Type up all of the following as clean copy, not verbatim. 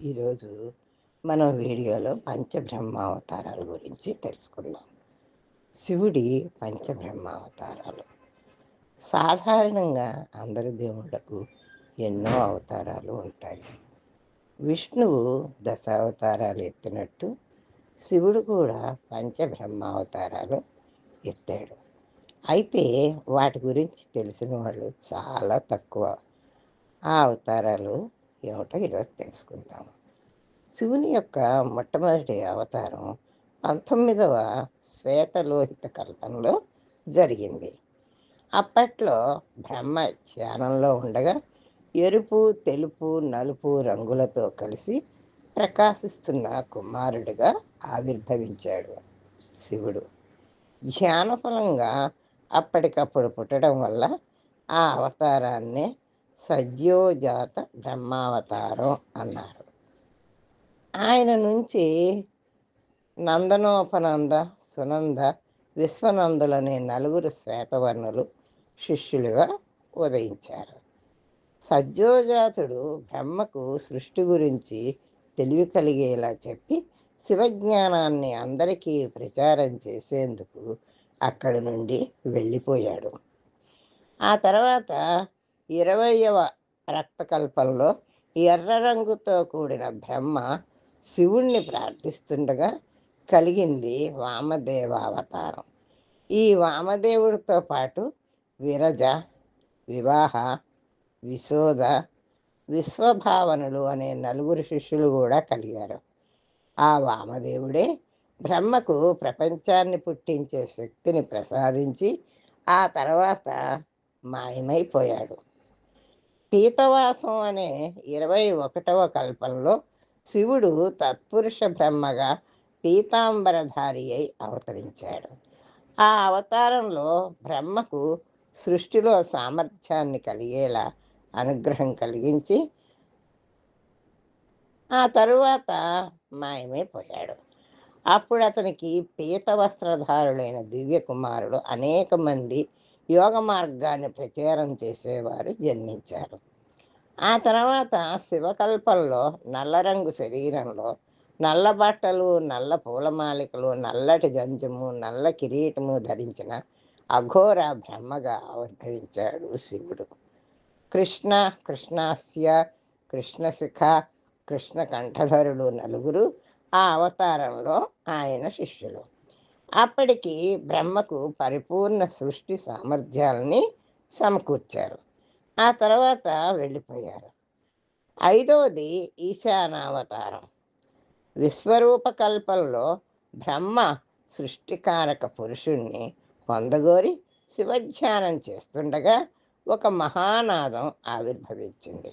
ఈరోజు మనం వీడియోలో పంచబ్రహ్మావతారాల గురించి తెలుసుకుందాం. శివుడి పంచబ్రహ్మావతారాలు. సాధారణంగా అందరి దేవుళ్ళకు ఎన్నో అవతారాలు ఉంటాయి. విష్ణువు దశావతారాలు ఎత్తినట్టు శివుడు కూడా పంచబ్రహ్మావతారాలు ఎత్తాడు. అయితే వాటి గురించి తెలిసిన వాళ్ళు చాలా తక్కువ. ఆ అవతారాలు ఏమిటో ఈరోజు తెలుసుకుందాం. శివుని యొక్క మొట్టమొదటి అవతారం 19వ శ్వేతలోహిత కల్పంలో జరిగింది. అప్పట్లో బ్రహ్మ ధ్యానంలో ఉండగా ఎరుపు, తెలుపు, నలుపు రంగులతో కలిసి ప్రకాశిస్తున్న కుమారుడిగా ఆవిర్భవించాడు శివుడు. ధ్యానఫలంగా అప్పటికప్పుడు పుట్టడం వల్ల ఆ అవతారాన్నే సద్యోజాత బ్రహ్మావతారం అన్నారు. ఆయన నుంచి నందనోపనంద, సునంద, విశ్వనందులనే నలుగురు శ్వేతవర్ణులు శిష్యులుగా ఉదయించారు. సద్యోజాతుడు బ్రహ్మకు సృష్టి గురించి తెలివి కలిగేలా చెప్పి శివజ్ఞానాన్ని అందరికీ ప్రచారం చేసేందుకు అక్కడి నుండి వెళ్ళిపోయాడు. ఆ తర్వాత 20వ రక్తకల్పంలో ఎర్ర రంగుతో కూడిన బ్రహ్మ శివుణ్ణి ప్రార్థిస్తుండగా కలిగింది వామదేవావతారం. ఈ వామదేవుడితో పాటు విరజ, వివాహ, విశోద, విశ్వభావనులు అనే నలుగురు శిష్యులు కూడా కలిగారు. ఆ వామదేవుడే బ్రహ్మకు ప్రపంచాన్ని పుట్టించే శక్తిని ప్రసాదించి ఆ తర్వాత మాయమైపోయాడు. పీతవాసం అనే 21వ కల్పంలో శివుడు తత్పురుష బ్రహ్మగా పీతాంబరధారి అయి అవతరించాడు. ఆ అవతారంలో బ్రహ్మకు సృష్టిలో సామర్థ్యాన్ని కలిగేలా అనుగ్రహం కలిగించి ఆ తరువాత మాయమైపోయాడు. అప్పుడు అతనికి పీత వస్త్రధారులైన దివ్య కుమారులు అనేక మంది యోగ మార్గాన్ని ప్రచారం చేసేవారు జన్మించారు. ఆ తర్వాత శివకల్పంలో నల్లరంగు శరీరంలో నల్ల బట్టలు, నల్ల పూలమాలికలు, నల్లటి జంజము, నల్ల కిరీటము ధరించిన అఘోర బ్రహ్మగా ఆవిర్భవించాడు శివుడు. కృష్ణ, కృష్ణాస్య, కృష్ణశిఖ, కృష్ణ కంఠధరులు నలుగురు ఆ అవతారంలో ఆయన శిష్యులు. అప్పటికి బ్రహ్మకు పరిపూర్ణ సృష్టి సామర్థ్యాలని సమకూర్చారు. ఆ తర్వాత వెళ్ళిపోయారు. 5వది ఈశానావతారం. విశ్వరూప కల్పంలో బ్రహ్మ సృష్టికారక పురుషుణ్ణి పొందగోరి శివధ్యానం చేస్తుండగా ఒక మహానాదం ఆవిర్భవించింది.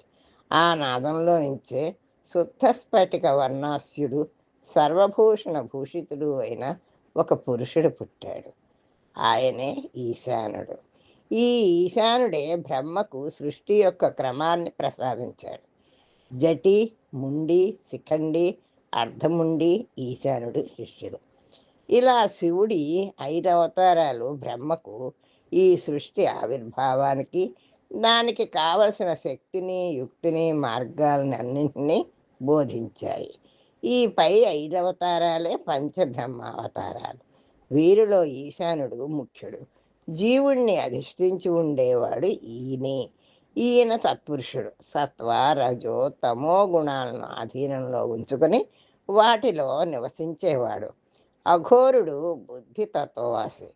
ఆ నాదంలో నుంచే శుద్ధ స్ఫటిక వర్ణాస్యుడు, సర్వభూషణ భూషితుడు అయిన ఒక పురుషుడు పుట్టాడు. ఆయనే ఈశానుడు. ఈ ఈశానుడే బ్రహ్మకు సృష్టి యొక్క క్రమాన్ని ప్రసాదించాడు. జటి, ముండి, శిఖండి, అర్ధముండి ఈశానుడు శిష్యులు. ఇలా శివుడి 5 అవతారాలు బ్రహ్మకు ఈ సృష్టి ఆవిర్భావానికి, దానికి కావలసిన శక్తిని, యుక్తిని, మార్గాలని అన్నింటినీ బోధించాయి. ఈ పై 5 అవతారాలే పంచబ్రహ్మావతారాలు. వీరిలో ఈశానుడు ముఖ్యుడు. జీవుణ్ణి అధిష్ఠించి ఉండేవాడు ఈయనే. ఈయన తత్పురుషుడు. సత్వ, రజో, తమో గుణాలను ఆధీనంలో ఉంచుకొని వాటిలో నివసించేవాడు. అఘోరుడు బుద్ధి తత్వవాసి.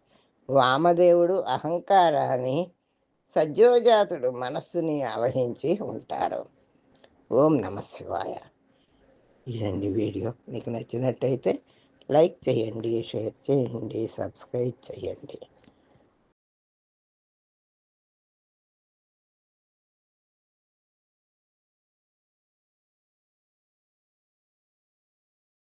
వామదేవుడు అహంకారాన్ని, సజ్జోజాతుడు మనస్సుని ఆవహించి ఉంటారు. ఓం నమ శివాయ. ఇదండి వీడియో. మీకు నచ్చినట్టయితే లైక్ చేయండి, షేర్ చేయండి, సబ్స్క్రైబ్ చేయండి.